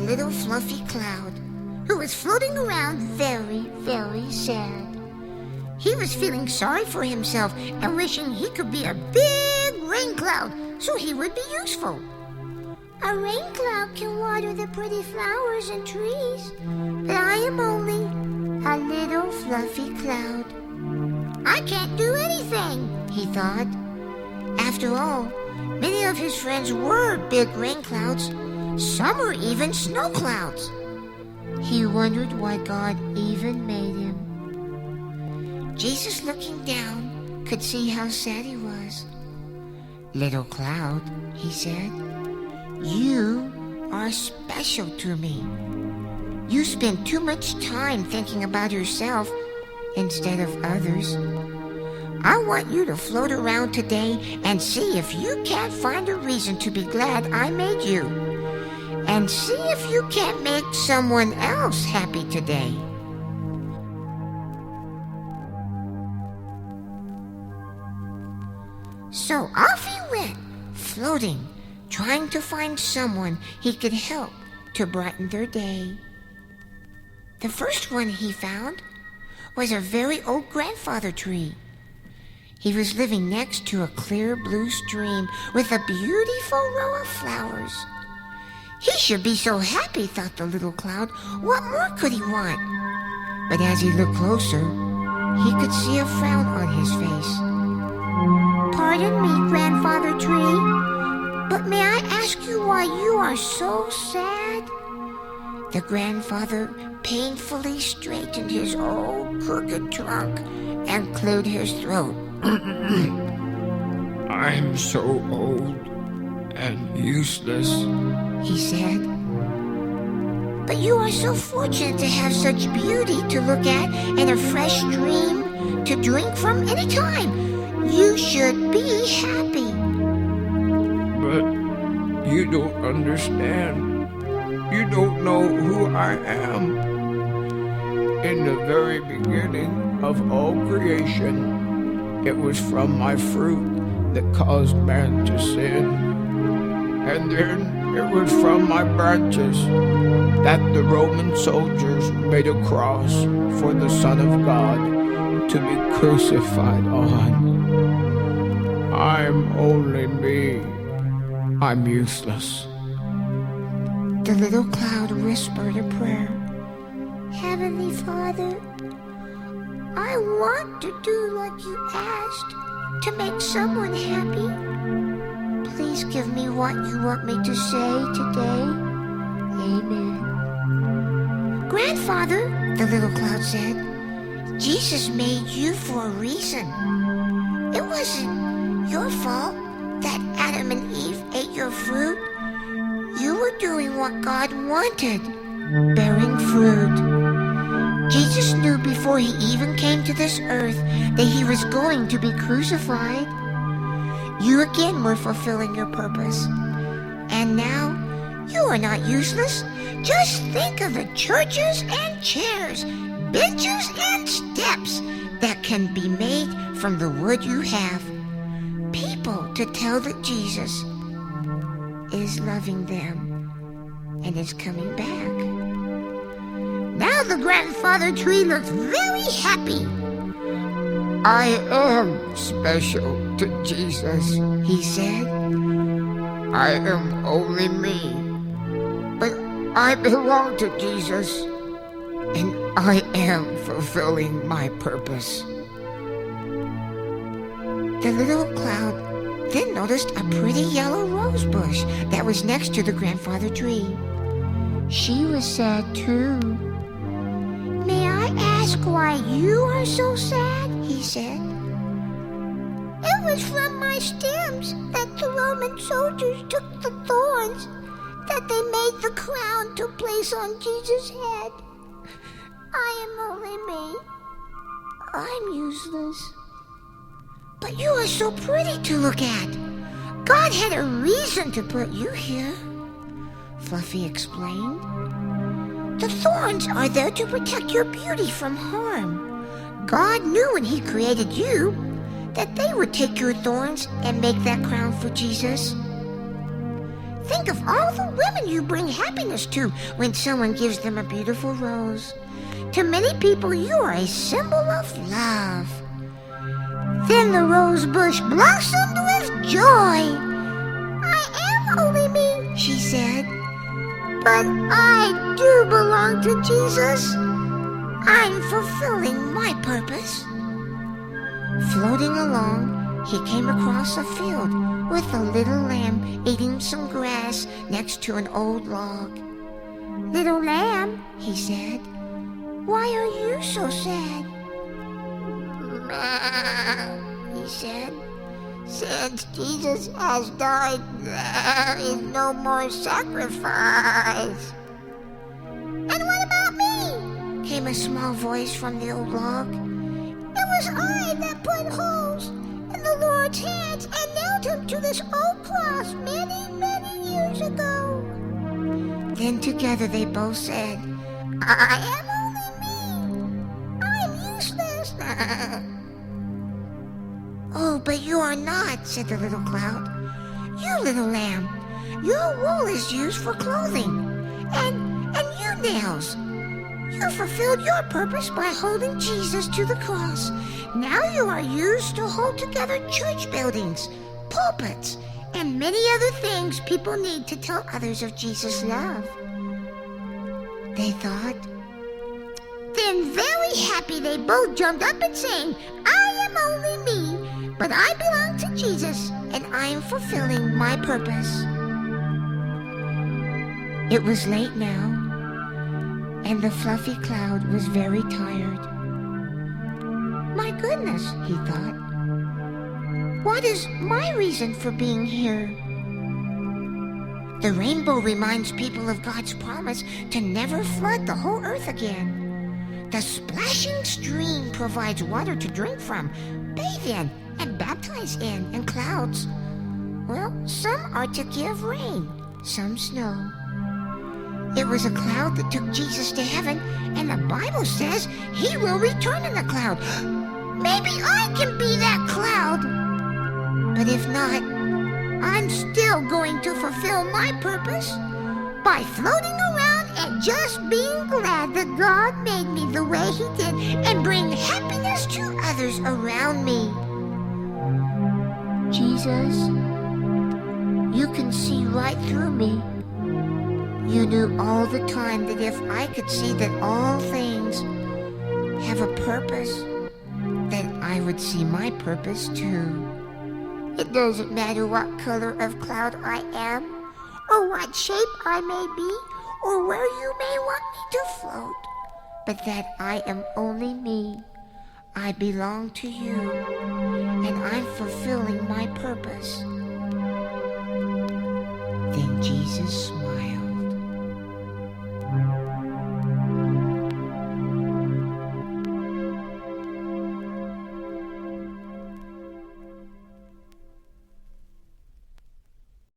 little fluffy cloud who was floating around very, very sad. He was feeling sorry for himself and wishing he could be a big rain cloud so he would be useful. A rain cloud can water the pretty flowers and trees, but I am only a little fluffy cloud. I can't do anything, he thought. After all, many of his friends were big rain clouds. Some were even snow clouds. He wondered why God even made him. Jesus, looking down, could see how sad he was. "Little cloud," he said, "you are special to me. You spend too much time thinking about yourself instead of others. I want you to float around today and see if you can't find a reason to be glad I made you. And see if you can't make someone else happy today." So off he went, floating, trying to find someone he could help to brighten their day. The first one he found was a very old grandfather tree. He was living next to a clear blue stream with a beautiful row of flowers. He should be so happy, thought the little cloud. What more could he want? But as he looked closer, he could see a frown on his face. "Pardon me, Grandfather Tree, but may I ask you why you are so sad?" The grandfather painfully straightened his old crooked trunk and cleared his throat. "I'm so old and useless," he said. "But you are so fortunate to have such beauty to look at and a fresh stream to drink from any time. You should be happy." "But you don't understand. You don't know who I am. In the very beginning of all creation, it was from my fruit that caused man to sin. And then it was from my branches that the Roman soldiers made a cross for the Son of God to be crucified on. I'm only me. I'm useless." The little cloud whispered a prayer. "Heavenly Father, I want to do like you asked, to make someone happy. Please give me what you want me to say today. Amen." "Grandfather," the little cloud said, "Jesus made you for a reason. It wasn't your fault that Adam and Eve ate your fruit. You were doing what God wanted, bearing fruit. Jesus knew before he even came to this earth that he was going to be crucified. You again were fulfilling your purpose. And now, you are not useless. Just think of the churches and chairs, benches and steps that can be made from the wood you have. People to tell that Jesus is loving them and is coming back." Now the grandfather tree looked very happy. "I am special to Jesus," he said. "I am only me. But I belong to Jesus, and I am fulfilling my purpose." The little cloud then noticed a pretty yellow rose bush that was next to the grandfather tree. She was sad too. "May I ask why you are so sad?" he said. "It was from my stems that the Roman soldiers took the thorns that they made the crown to place on Jesus' head. I am only me. I'm useless." "But you are so pretty to look at. God had a reason to put you here," Fluffy explained. "The thorns are there to protect your beauty from harm. God knew when he created you that they would take your thorns and make that crown for Jesus. Think of all the women you bring happiness to when someone gives them a beautiful rose. To many people, you are a symbol of love." Then the rose bush blossomed with joy. "I am only me," she said, "but I do belong to Jesus. I'm fulfilling my purpose." Floating along, he came across a field with a little lamb eating some grass next to an old log. "Little lamb," he said, "why are you so sad?" He said, "Since Jesus has died, there is no more sacrifice." "And what about me?" came a small voice from the old log. "It was I that put holes in the Lord's hands and nailed him to this old cross many, many years ago." Then together they both said, "I am only me. I'm useless." "Oh, but you are not," said the little cloud. "You little lamb, your wool is used for clothing, and you nails. You fulfilled your purpose by holding Jesus to the cross. Now you are used to hold together church buildings, pulpits, and many other things people need to tell others of Jesus' love." They thought. Then very happy they both jumped up and sang, "I am only me, but I belong to Jesus, and I am fulfilling my purpose." It was late now, and the fluffy cloud was very tired. "My goodness," he thought, "what is my reason for being here?" The rainbow reminds people of God's promise to never flood the whole earth again. The splashing stream provides water to drink from, bathe in, and baptize in, and clouds, well, some are to give rain, some snow. It was a cloud that took Jesus to heaven, and the Bible says he will return in the cloud. Maybe I can be that cloud. But if not, I'm still going to fulfill my purpose by floating around and just being glad that God made me the way he did and bring happiness to others around me. Jesus, you can see right through me. You knew all the time that if I could see that all things have a purpose, that I would see my purpose too. It doesn't matter what color of cloud I am, or what shape I may be, or where you may want me to float, but that I am only me. I belong to you, and I'm fulfilling my purpose. Then Jesus smiled.